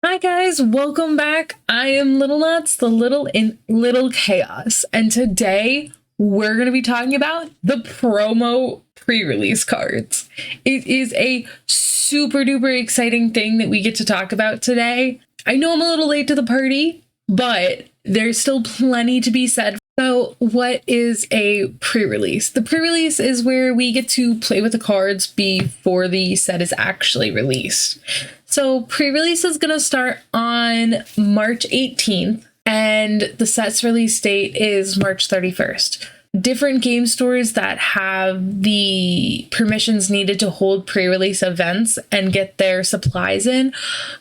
Hi guys, welcome back. I am Little Nuts, the little in little chaos, and today we're going to be talking about the promo pre-release cards. It is a super duper exciting thing that we get to talk about today. I know I'm a little late to the party, but there's still plenty to be said. So what is a pre-release? The pre-release is where we get to play with the cards before the set is actually released. So pre-release is going to start on March 18th and the set's release date is March 31st. Different game stores that have the permissions needed to hold pre-release events and get their supplies in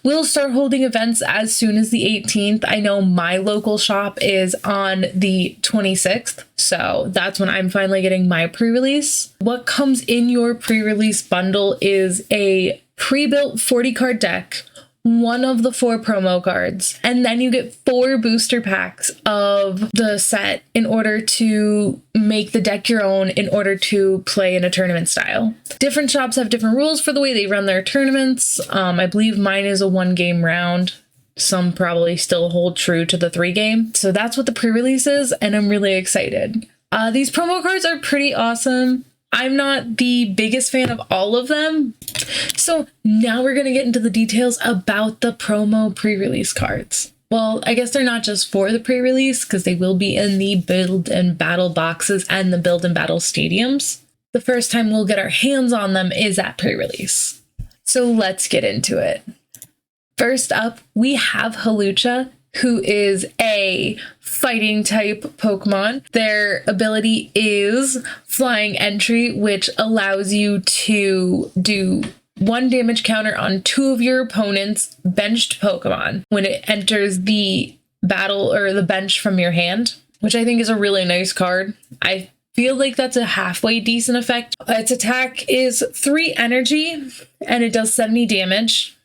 will start holding events as soon as the 18th. I know my local shop is on the 26th, so that's when I'm finally getting my pre-release. What comes in your pre-release bundle is a pre-built 40 card deck, one of the 4 promo cards, and then you get 4 booster packs of the set in order to make the deck your own in order to play in a tournament style. Different shops have different rules for the way they run their tournaments. I believe mine is a 1-game round. Some probably still hold true to the 3-game. So that's what the pre-release is, and I'm really excited. These promo cards are pretty awesome. I'm not the biggest fan of all of them. So now we're going to get into the details about the promo pre-release cards. Well, I guess they're not just for the pre-release because they will be in the build and battle boxes and the build and battle stadiums. The first time we'll get our hands on them is at pre-release. So let's get into it. First up, we have Hawlucha, who is a fighting type Pokemon. Their ability is Flying Entry, which allows you to do 1 damage counter on 2 of your opponent's benched Pokemon when it enters the battle or the bench from your hand, which I think is a really nice card. I feel like that's a halfway decent effect. Its attack is 3 energy and it does 70 damage.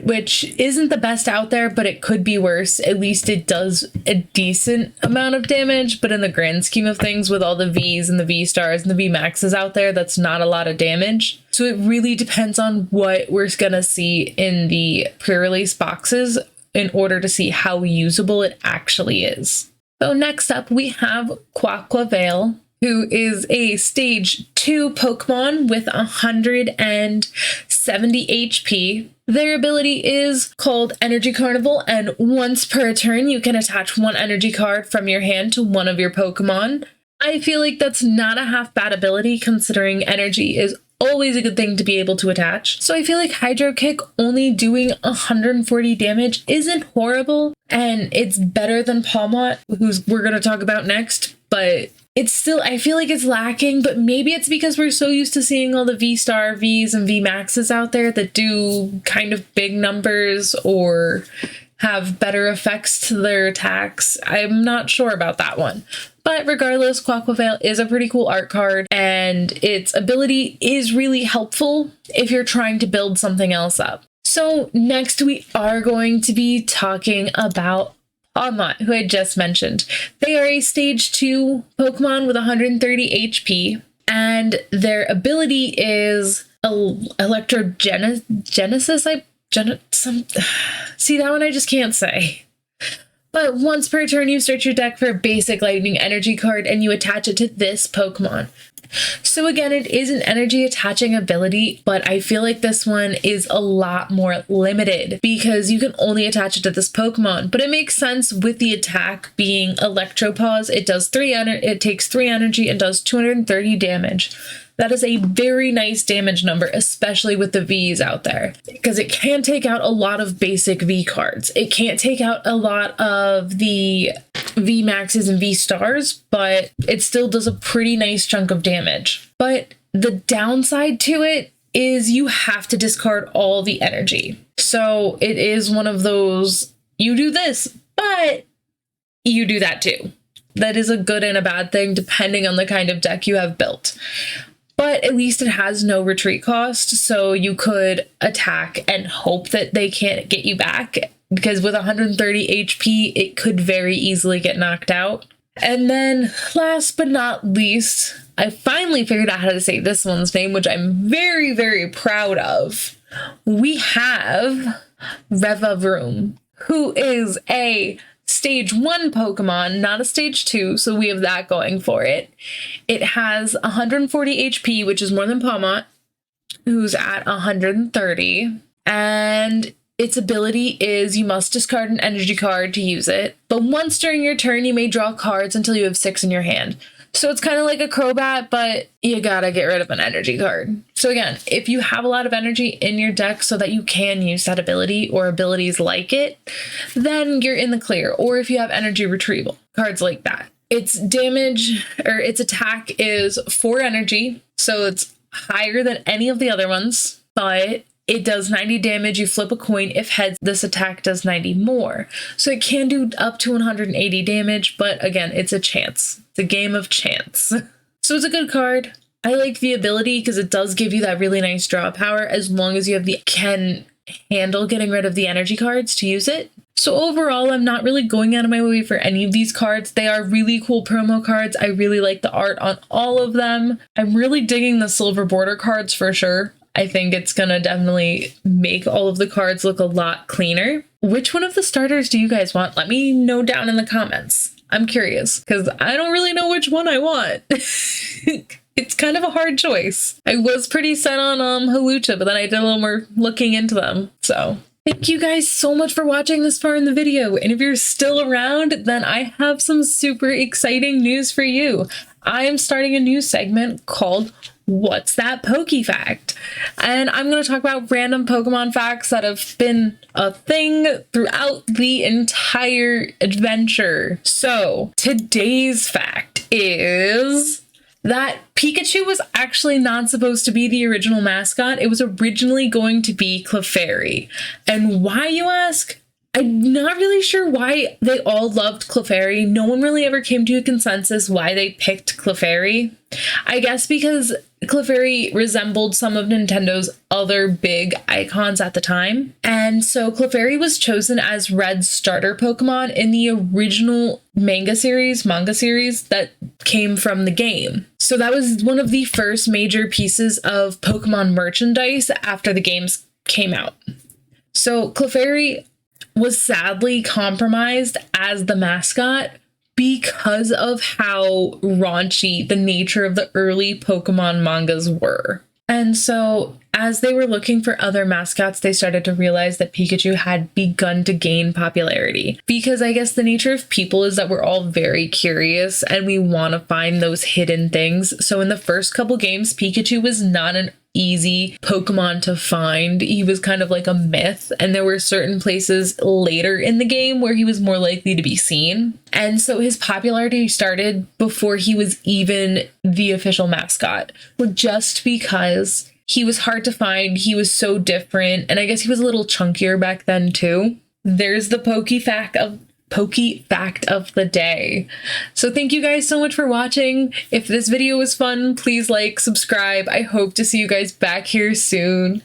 Which isn't the best out there, but it could be worse. At least it does a decent amount of damage, but in the grand scheme of things, with all the Vs and the V stars and the V maxes out there, that's not a lot of damage. So it really depends on what we're gonna see in the pre-release boxes in order to see how usable it actually is. So next up, we have Quaquaval, who is a stage 2 Pokemon with 170 HP. Their ability is called Energy Carnival, and once per turn, you can attach 1 energy card from your hand to one of your Pokemon. I feel like that's not a half bad ability, considering energy is always a good thing to be able to attach. So I feel like Hydro Kick only doing 140 damage isn't horrible, and it's better than Palmot, who's we're going to talk about next, but it's still, I feel like it's lacking, but maybe it's because we're so used to seeing all the V-Star Vs and V-Maxes out there that do kind of big numbers or have better effects to their attacks. I'm not sure about that one. But regardless, Quaquaval is a pretty cool art card, and its ability is really helpful if you're trying to build something else up. So next we are going to be talking about Palmot, who I just mentioned. They are a stage 2 Pokemon with 130 HP, and their ability is Electrogenesis. See, that one I just can't say. But once per turn, you search your deck for a basic lightning energy card and you attach it to this Pokemon. So again, it is an energy attaching ability, but I feel like this one is a lot more limited because you can only attach it to this Pokemon. But it makes sense with the attack being Electropause. It takes 3 energy and does 230 damage. That is a very nice damage number, especially with the Vs out there, because it can take out a lot of basic V cards. It can't take out a lot of the V maxes and V stars, but it still does a pretty nice chunk of damage. But the downside to it is you have to discard all the energy. So it is one of those, you do this, but you do that too. That is a good and a bad thing depending on the kind of deck you have built. But at least it has no retreat cost, so you could attack and hope that they can't get you back, because with 130 HP, it could very easily get knocked out. And then last but not least, I finally figured out how to say this one's name, which I'm very, very proud of. We have Revavroom, who is a stage 1 Pokemon, not a stage 2, so we have that going for it. It has 140 HP, which is more than Pawmot, who's at 130. And its ability is you must discard an energy card to use it, but once during your turn, you may draw cards until you have 6 in your hand. So it's kind of like a Crobat, but you gotta get rid of an energy card. So again, if you have a lot of energy in your deck so that you can use that ability or abilities like it, then you're in the clear. Or if you have energy retrieval, cards like that. Its damage, or its attack, is 4 energy, so it's higher than any of the other ones, but it does 90 damage. You flip a coin. If heads, this attack does 90 more. So it can do up to 180 damage, but again, it's a chance. It's a game of chance. So it's a good card. I like the ability because it does give you that really nice draw power as long as you have can handle getting rid of the energy cards to use it. So overall, I'm not really going out of my way for any of these cards. They are really cool promo cards. I really like the art on all of them. I'm really digging the silver border cards for sure. I think it's going to definitely make all of the cards look a lot cleaner. Which one of the starters do you guys want? Let me know down in the comments. I'm curious because I don't really know which one I want. It's kind of a hard choice. I was pretty set on Halucha, but then I did a little more looking into them. So thank you guys so much for watching this far in the video. And if you're still around, then I have some super exciting news for you. I am starting a new segment called What's That PokeFact? And I'm going to talk about random Pokemon facts that have been a thing throughout the entire adventure. So today's fact is that Pikachu was actually not supposed to be the original mascot. It was originally going to be Clefairy. And why, you ask? I'm not really sure why they all loved Clefairy. No one really ever came to a consensus why they picked Clefairy. I guess because Clefairy resembled some of Nintendo's other big icons at the time. And so Clefairy was chosen as Red's starter Pokemon in the original manga series that came from the game. So that was one of the first major pieces of Pokemon merchandise after the games came out. So Clefairy was sadly compromised as the mascot because of how raunchy the nature of the early Pokemon mangas were. And so as they were looking for other mascots, they started to realize that Pikachu had begun to gain popularity. Because I guess the nature of people is that we're all very curious and we want to find those hidden things. So in the first couple games, Pikachu was not an easy Pokemon to find. He was kind of like a myth, and there were certain places later in the game where he was more likely to be seen. And so his popularity started before he was even the official mascot, just because he was hard to find. He was so different, and I guess he was a little chunkier back then too. There's the PokeFact of the day. So thank you guys so much for watching. If this video was fun, please like, subscribe. I hope to see you guys back here soon.